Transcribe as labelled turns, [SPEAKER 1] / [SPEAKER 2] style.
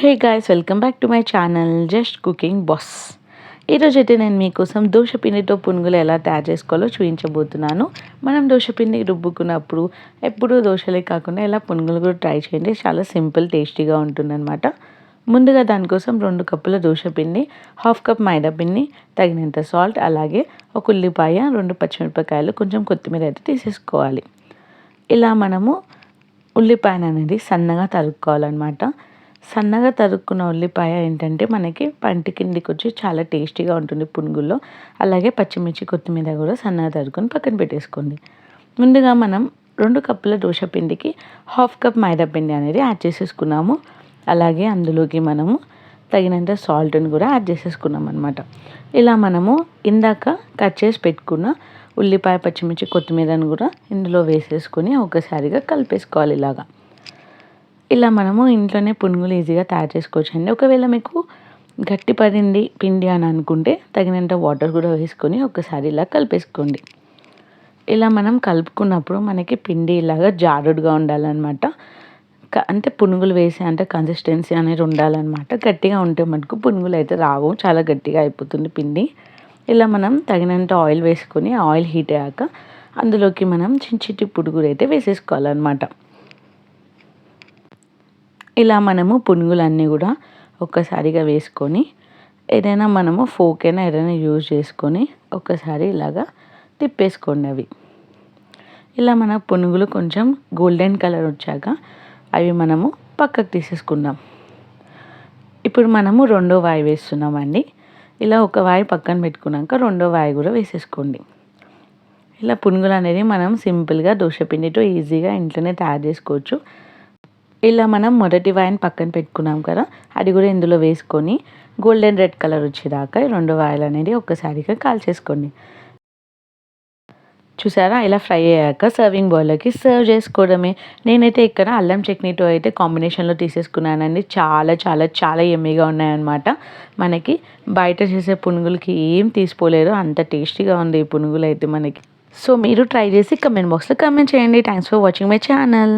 [SPEAKER 1] Hey guys, welcome back to my channel just cooking boss. ఈరోజైతే నేను మీకోసం దోశపిండితో పునుగులు ఎలా తయారు చేసుకోవాలో చూపించబోతున్నాను. మనం దోశపిండి రుబ్బుకున్నప్పుడు ఎప్పుడూ దోశలే కాకుండా ఇలా పునుగులు కూడా ట్రై చేయండి. చాలా సింపుల్, టేస్టీగా ఉంటుందన్నమాట. ముందుగా దానికోసం 2 కప్పుల దోశపిండి, 1/2 కప్ మైదాపిండి, తగినంత సాల్ట్, అలాగే ఒక ఉల్లిపాయ, 2 పచ్చిమిరపకాయలు, కొంచెం కొత్తిమీర అయితే తీసేసుకోవాలి. ఇలా మనము ఉల్లిపాయను అనేది సన్నగా తరుక్కోవాలన్నమాట. సన్నగా తరుక్కున్న ఉల్లిపాయ ఏంటంటే మనకి పంటి కిందికి వచ్చి చాలా టేస్టీగా ఉంటుంది పునుగుల్లో. అలాగే పచ్చిమిర్చి, కొత్తిమీర కూడా సన్నగా తరుక్కొని పక్కన పెట్టేసుకోండి. ముందుగా మనం 2 కప్పుల దోశ పిండికి 1/2 కప్ మైదా పిండి అనేది యాడ్ చేసేసుకున్నాము. అలాగే అందులోకి మనము తగినంత సాల్ట్ని కూడా యాడ్ చేసేసుకున్నాం అనమాట. ఇలా మనము ఇందాక కట్ చేసి పెట్టుకున్న ఉల్లిపాయ, పచ్చిమిర్చి, కొత్తిమీరను కూడా ఇందులో వేసేసుకొని ఒకసారిగా కలిపేసుకోవాలి. ఇలా మనము ఇంట్లోనే పునుగులు ఈజీగా తయారు చేసుకోవచ్చండి. ఒకవేళ మీకు గట్టి పడింది పిండి అని అనుకుంటే తగినంత వాటర్ కూడా వేసుకొని ఒకసారి ఇలా కలిపేసుకోండి. ఇలా మనం కలుపుకున్నప్పుడు మనకి పిండి ఇలాగా జారుడుగా ఉండాలన్నమాట. అంటే పునుగులు వేసే అంటే కన్సిస్టెన్సీ అనేది ఉండాలన్నమాట. గట్టిగా ఉంటే మటుకు పునుగులు అయితే రావు, చాలా గట్టిగా అయిపోతుంది పిండి. ఇలా మనం తగినంత ఆయిల్ వేసుకొని ఆయిల్ హీట్ అయ్యాక అందులోకి మనం చిట్టి పునుగులు అయితే వేసేసుకోవాలన్నమాట. ఇలా మనము పునుగులన్నీ కూడా ఒక్కసారిగా వేసుకొని ఏదైనా మనము ఫోక్ అయినా ఏదైనా యూజ్ చేసుకొని ఒక్కసారి ఇలాగా తిప్పేసుకోండి అవి. ఇలా మన పునుగులు కొంచెం గోల్డెన్ కలర్ వచ్చాక అవి మనము పక్కకు తీసేసుకుందాం. ఇప్పుడు మనము రెండో వాయి వేస్తున్నామండి. ఇలా ఒక వాయి పక్కన పెట్టుకున్నాక రెండో వాయి కూడా వేసేసుకోండి. ఇలా పునుగులు అనేది మనం సింపుల్గా దోశపిండితో ఈజీగా ఇంట్లోనే తయారు చేసుకోవచ్చు. ఇలా మనం మొదటి వాయిని పక్కన పెట్టుకున్నాం కదా, అది కూడా ఇందులో వేసుకొని గోల్డెన్ రెడ్ కలర్ వచ్చేదాకా ఈ 2 వాయిలు అనేది ఒక్కసారిగా కాల్చేసుకోండి. చూసారా, ఇలా ఫ్రై అయ్యాక సర్వింగ్ బౌల్లోకి సర్వ్ చేసుకోవడమే. నేనైతే ఇక్కడ అల్లం చట్నీతో అయితే కాంబినేషన్లో తీసేసుకున్నానండి. చాలా చాలా చాలా యమ్మీగా ఉన్నాయన్నమాట. మనకి బయట చేసే పునుగులకి ఏం తీసిపోలేరు, అంత టేస్టీగా ఉంది ఈ పునుగులు అయితే మనకి. సో మీరు ట్రై చేసి కమెంట్ బాక్స్లో కమెంట్ చేయండి. Thanks for watching my channel.